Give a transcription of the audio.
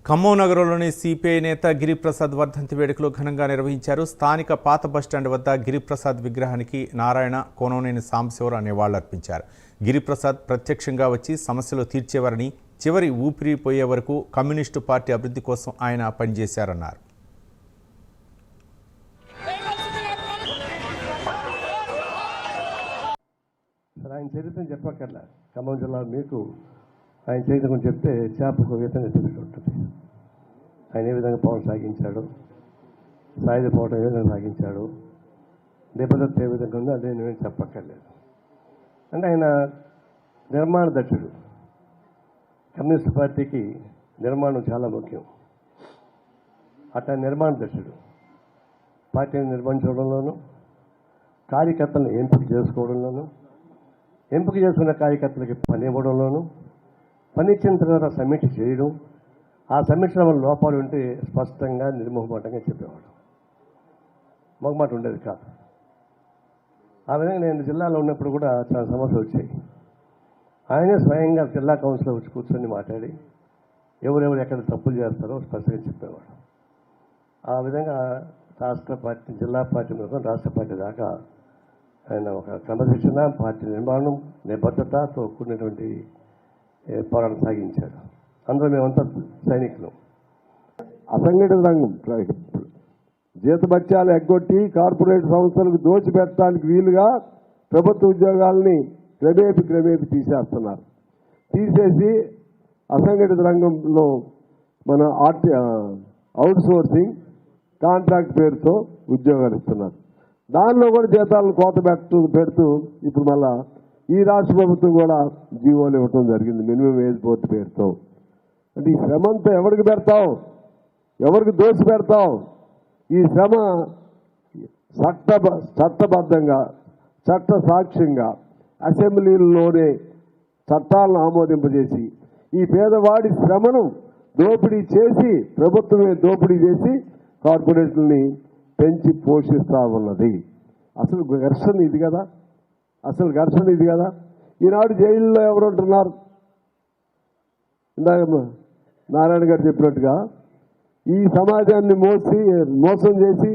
ఖమ్మం నగరంలోని సిపిఐ నేత గిరిప్రసాద్ వర్ధంతి వేడుకలు ఘనంగా నిర్వహించారు. స్థానిక పాత బస్టాండ్ వద్ద గిరిప్రసాద్ విగ్రహానికి నారాయణ, కోననేని సాంబశివరావు నివాళులర్పించారు. గిరిప్రసాద్ ప్రత్యక్షంగా వచ్చి సమస్యలు తీర్చేవారని, చివరి ఊపిరిపోయే వరకు కమ్యూనిస్టు పార్టీ అభివృద్ధి కోసం ఆయన పనిచేశారన్నారు. ఆయన చరిత్రను చెప్పక్కర్లా. ఖమ్మం జిల్లా మీకు ఆయన చరిత్ర గురించి చెప్తే చేపకు విధంగా తెలిసి ఉంటుంది. ఆయన ఏ విధంగా పవన్ సాగించాడు, సాయుధ పోవడం ఏ విధంగా సాగించాడు, నిబద్ధత ఏ విధంగా ఉందో అదే నేను చెప్పక్కర్లేదు. అంటే ఆయన నిర్మాణ దక్షుడు. కమ్యూనిస్ట్ పార్టీకి నిర్మాణం చాలా ముఖ్యం. అట్లా నిర్మాణ దక్షుడు. పార్టీని నిర్మించడంలోనూ, కార్యకర్తలను ఎంపిక చేసుకోవడంలోనూ, ఎంపిక చేసుకున్న కార్యకర్తలకి పని ఇవ్వడంలోనూ, పని ఇచ్చిన తర్వాత సమీక్ష చేయడం, ఆ సమీక్షలో లోపాలు ఉంటే స్పష్టంగా నిర్మోహమాటంగా చెప్పేవాడు. మొగమాట ఉండేది కాదు. ఆ విధంగా నేను జిల్లాలో ఉన్నప్పుడు కూడా చాలా సమస్యలు వచ్చాయి. ఆయనే స్వయంగా జిల్లా కౌన్సిల్లో వచ్చి కూర్చొని మాట్లాడి ఎవరెవరు ఎక్కడ తప్పులు చేస్తారో స్పష్టంగా చెప్పేవాడు. ఆ విధంగా రాష్ట్ర పార్టీ, జిల్లా పార్టీ మీద రాష్ట్ర పార్టీ దాకా ఆయన ఒక క్రమశిక్షణ, పార్టీ నిర్మాణం, నిబద్ధతతో కూడినటువంటి పోరాటం సాగించాడు. అందులో మేమంతా సైనికులు. అసంఘటిత రంగం జీతభత్యాలు ఎగ్గొట్టి కార్పొరేట్ సంస్థలకు దోచిపెట్టడానికి వీలుగా ప్రభుత్వ ఉద్యోగాలని క్రమేపీ తీసేస్తున్నారు. తీసేసి అసంఘటిత రంగంలో మన అవుట్ సోర్సింగ్ కాంట్రాక్ట్ పేరుతో ఉద్యోగాలు ఇస్తున్నారు. దానిలో కూడా జీతాలను కోత పెడుతూ ఇప్పుడు మళ్ళా ఈ రాష్ట్ర ప్రభుత్వం కూడా జీవోలు ఇవ్వటం జరిగింది మినిమం వేజ్ బోర్డు పేరుతో. అంటే ఈ శ్రమ అంతా ఎవరికి పెడతావు, ఎవరికి దోసి పెడతావు? ఈ శ్రమ చట్టబద్ధంగా, చట్ట సాక్ష్యంగా అసెంబ్లీలోనే చట్టాలను ఆమోదింపజేసి ఈ పేదవాడి శ్రమను దోపిడీ చేసి, ప్రభుత్వమే దోపిడీ చేసి కార్పొరేట్లని పెంచి పోషిస్తూ ఉన్నది. అసలు ఘర్షణ ఇది కదా, ఈనాడు జైల్లో ఎవరు ఉంటున్నారు? ఇందాక నారాయణ గారు చెప్పినట్టుగా ఈ సమాజాన్ని మోసం చేసి